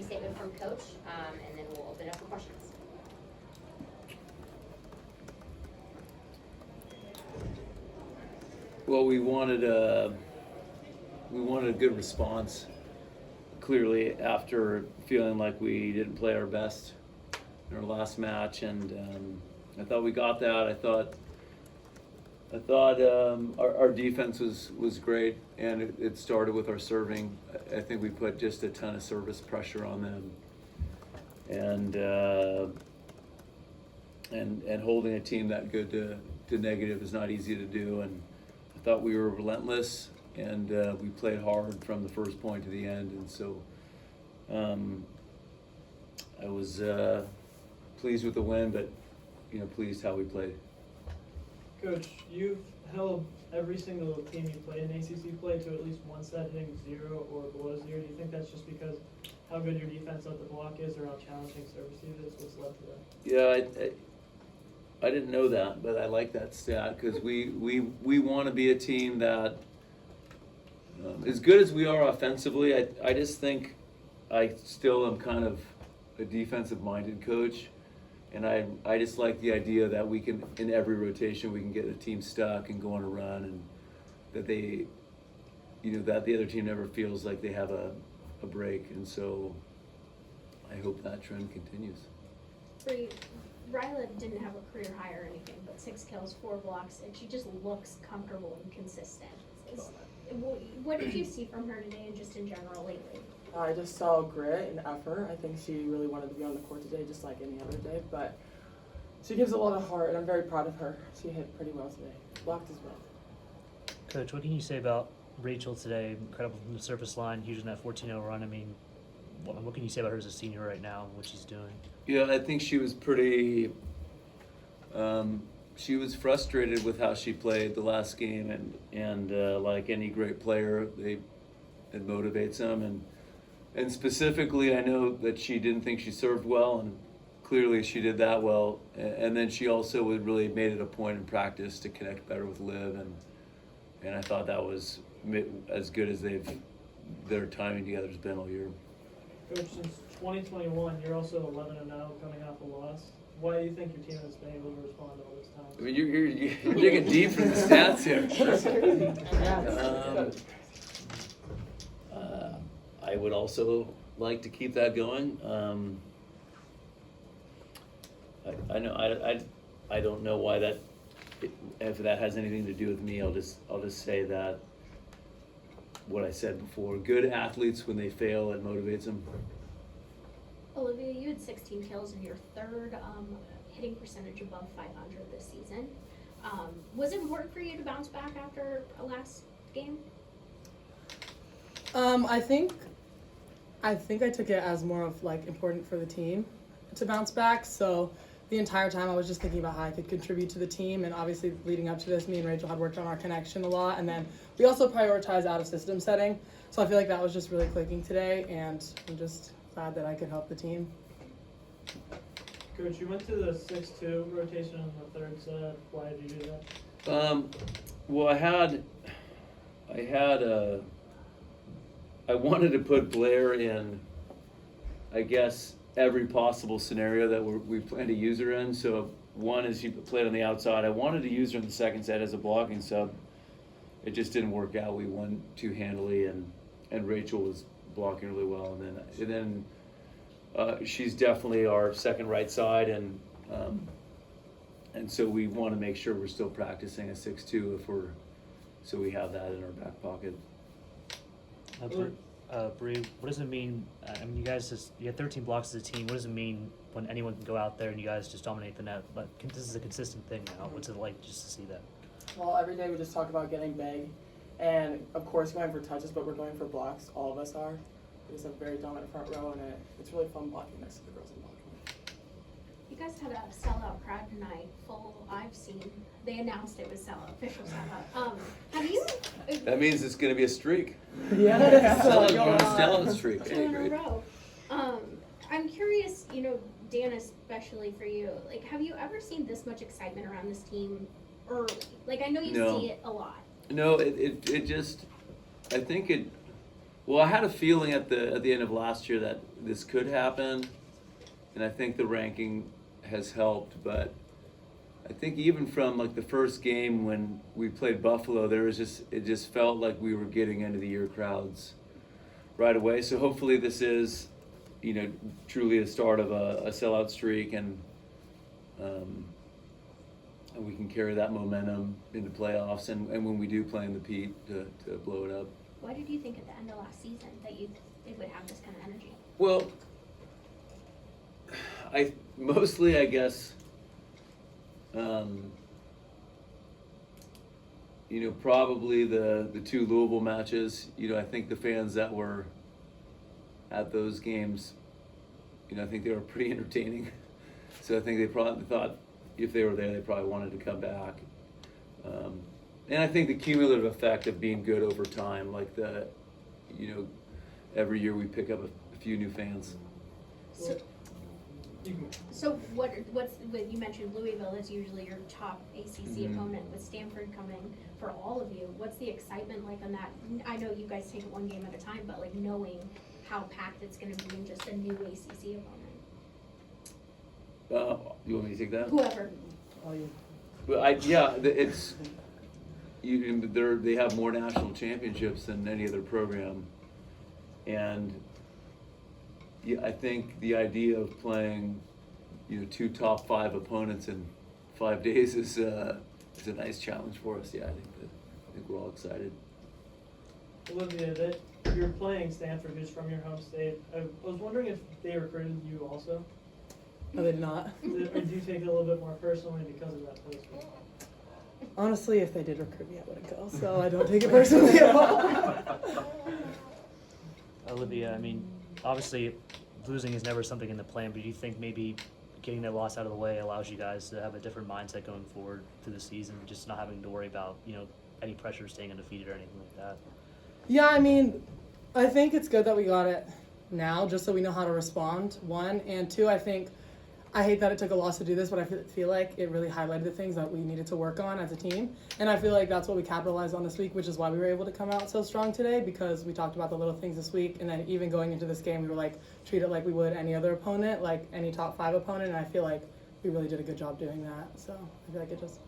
statement from Coach, and then we'll open it up for questions. Well, we wanted a good response, clearly, after feeling like we didn't play our best in our last match, and I thought we got that. I thought our defense was great, and it started with our serving. I think we put just a ton of service pressure on them, and holding a team that good to negative is not easy to do. And I thought we were relentless, and we played hard from the first point to the end. And so I was pleased with the win, but pleased how we played. Coach, you've held every single team you played in ACC play to at least one set hitting 0 or below 0. Do you think that's just because how good your defense at the block is, or how challenging service is? What's led to that? Yeah, I didn't know that, but I like that stat because we want to be a team that, as good as we are offensively, I just think I still am kind of a defensive-minded coach. And I just like the idea that we can, in every rotation, we can get the team stuck and go on a run, and that they, that the other team never feels like they have a break. And so I hope that trend continues. Bre, Ryla didn't have a career high or anything, but 6 kills, 4 blocks, and she just looks comfortable and consistent. What did you see from her today and just in general lately? I just saw grit and effort. I think she really wanted to be on the court today, just like any other day. But she gives a lot of heart, and I'm very proud of her. She hit pretty well today. Blocked as well. Coach, what can you say about Rachel today? Incredible from the surface line, using that 14-0 run. I mean, what can you say about her as a senior right now, what she's doing? Yeah, I think she was pretty. She was frustrated with how she played the last game, and like any great player, it motivates them. And specifically, I know that she didn't think she served well, and clearly she did that well. And then she also really made it a point in practice to connect better with Liv, and I thought that was as good as their timing together has been all year. Coach, since 2021, you're also 11-0 coming off a loss. Why do you think your team has been able to respond all this time? I mean, you're digging deep for the stats here. I would also like to keep that going. I know I don't know why that, if that has anything to do with me. I'll just say that what I said before. Good athletes, when they fail, it motivates them. Olivia, you had 16 kills and your third hitting percentage above 500 this season. Was it important for you to bounce back after last game? I think I took it as more of important for the team to bounce back. So the entire time I was just thinking about how I could contribute to the team, and obviously leading up to this, me and Rachel had worked on our connection a lot, and then we also prioritized out of system setting. So I feel like that was just really clicking today, and I'm just glad that I could help the team. Coach, you went to the 6-2 rotation in the third set. Why did you do that? Well, I wanted to put Blair in, I guess, every possible scenario that we plan to use her in. So one is she played on the outside. I wanted to use her in the second set as a blocking sub. It just didn't work out. We won too handily, and Rachel was blocking really well. And then she's definitely our second right side, and so we want to make sure we're still practicing a 6-2 so we have that in our back pocket. Bre, what does it mean? I mean, you had 13 blocks as a team. What does it mean when anyone can go out there and you guys just dominate the net? But this is a consistent thing now. What's it like just to see that? Well, every day we just talk about getting big, and of course going for touches, but we're going for blocks. All of us are. We just have a very dominant front row, and it's really fun blocking next to the girls in blocking. You guys had a sellout crowd tonight, full. I've seen. They announced it was sellout, official sellout. Have you? That means it's going to be a streak. Yeah. Sellout streak. 2 in a row. I'm curious, Dan, especially for you. Have you ever seen this much excitement around this team early? I know you No. see it a lot. No, it just, I think Well, I had a feeling at the end of last year that this could happen, and I think the ranking has helped. But I think even from like the first game when we played Buffalo, it just felt like we were getting end of the year crowds right away. So hopefully this is, truly the start of a sellout streak, and we can carry that momentum into playoffs, and when we do play in the Pete to blow it up. Why did you think at the end of last season that it would have this kind of energy? Well, I guess, probably the two Louisville matches. I think the fans that were at those games, I think they were pretty entertaining. So I think they probably thought if they were there, they probably wanted to come back. And I think the cumulative effect of being good over time, like every year we pick up a few new fans. So, You can, what's you mentioned Louisville? That's usually your top ACC opponent. With Stanford coming for all of you, what's the excitement like on that? I know you guys take it one game at a time, but like knowing how packed it's going to be in just a new ACC opponent. You want me to take that? Whoever. All you. But they have more national championships than any other program, and I think the idea of playing, two top 5 opponents in 5 days is a nice challenge for us. Yeah, I think we're all excited. Olivia, that you're playing Stanford, who's from your home state. I was wondering if they recruited you also, No, they did not. or do you take it a little bit more personally because of that placement? Honestly, if they did recruit me, I wouldn't go. So I don't take it personally at all. Olivia, I mean, obviously, losing is never something in the plan, but do you think maybe getting that loss out of the way allows you guys to have a different mindset going forward through the season, just not having to worry about, any pressure staying undefeated or anything like that? Yeah, I mean, I think it's good that we got it now, just so we know how to respond, 1. And 2, I hate that it took a loss to do this, but I feel like it really highlighted the things that we needed to work on as a team. And I feel like that's what we capitalized on this week, which is why we were able to come out so strong today, because we talked about the little things this week. And then even going into this game, we were like, treat it like we would any other opponent, like any top 5 opponent. And I feel like we really did a good job doing that. So I feel like it just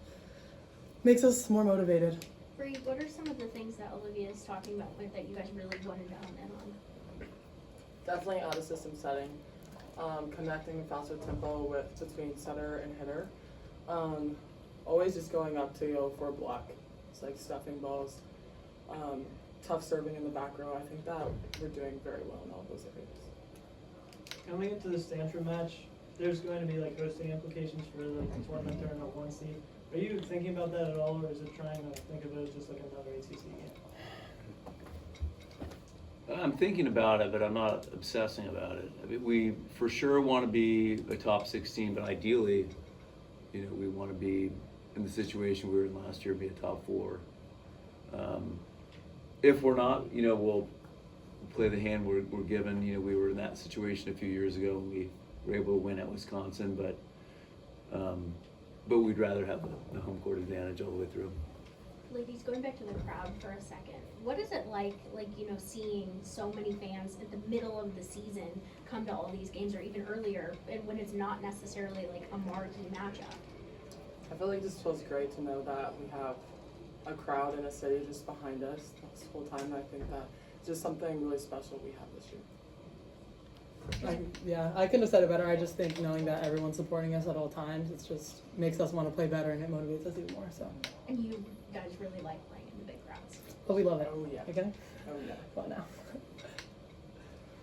makes us more motivated. Bre, what are some of the things that Olivia is talking about that you guys really wanted to hone in on? Definitely out of system setting, connecting faster tempo between setter and hitter. Always just going up to go for a block. It's like stuffing balls, tough serving in the back row. I think that we're doing very well in all those areas. Coming into the Stanford match, there's going to be like hosting implications for the tournament during a 1 seed. Are you thinking about that at all, or is it trying to think of it as just like another ACC game? I'm thinking about it, but I'm not obsessing about it. I mean, we for sure want to be a top 16, but ideally, we want to be in the situation we were in last year, be a top 4. If we're not, we'll play the hand we're given. We were in that situation a few years ago, and we were able to win at Wisconsin, but we'd rather have the home court advantage all the way through. Ladies, going back to the crowd for a second, what is it like, seeing so many fans at the middle of the season come to all these games, or even earlier, and when it's not necessarily like a marquee matchup? I feel like this feels great to know that we have a crowd in a city just behind us this whole time. I think that it's just something really special we have this year. I couldn't have said it better. I just think knowing that everyone's supporting us at all times, it just makes us want to play better, and it motivates us even more. So. And you guys really like playing in the big crowds. But we love it. Oh, yeah. Okay? Oh yeah. Well, now.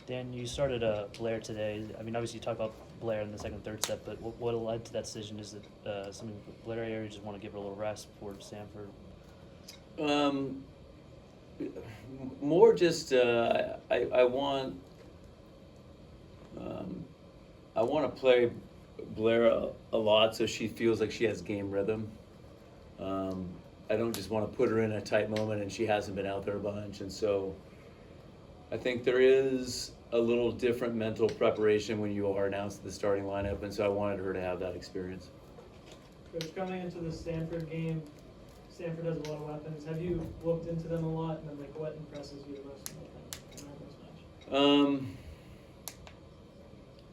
Dan, you started Blair today. I mean, obviously you talked about Blair in the second, third set, but what led to that decision? Is it something Blair area, you just want to give her a little rest before Stanford? More just I want to play Blair a lot so she feels like she has game rhythm. I don't just want to put her in a tight moment and she hasn't been out there a bunch, and so I think there is a little different mental preparation when you are announced in the starting lineup, and so I wanted her to have that experience. Coach, coming into the Stanford game, Stanford has a lot of weapons. Have you looked into them a lot, and then what impresses you the most about them?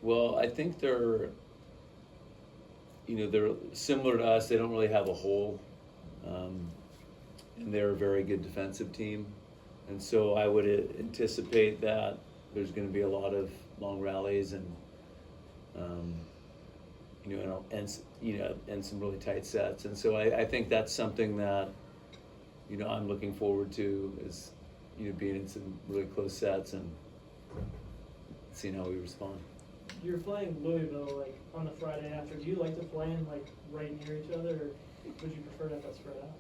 Well, I think they're similar to us. They don't really have a hole, and they're a very good defensive team. And so I would anticipate that there's going to be a lot of long rallies and and some really tight sets. And so I think that's something that I'm looking forward to, is being in some really close sets and seeing how we respond. You're playing Louisville like on the Friday after. Do you like to play in like right near each other, or would you prefer to have that spread out?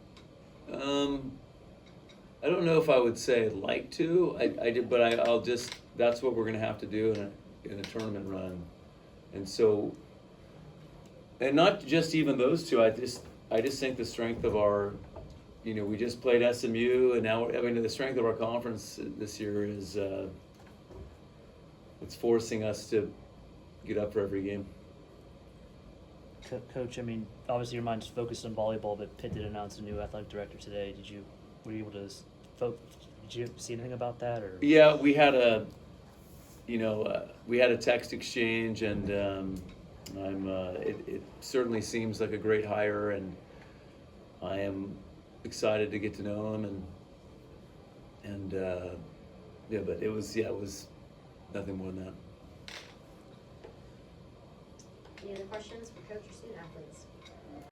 I don't know if I would say like to. I did, but I'll just. That's what we're gonna have to do in a tournament run, and so. And not just even those two. I just think the strength of our, we just played SMU, and now the strength of our conference this year is. It's forcing us to get up for every game. Coach, I mean, obviously your mind's focused on volleyball, but Pitt did announce a new athletic director today. Were you able to did you see anything about that, or? Yeah, we had a text exchange, and it certainly seems like a great hire, and I am excited to get to know him, but it was nothing more than that. Any other questions for Coach or student athletes?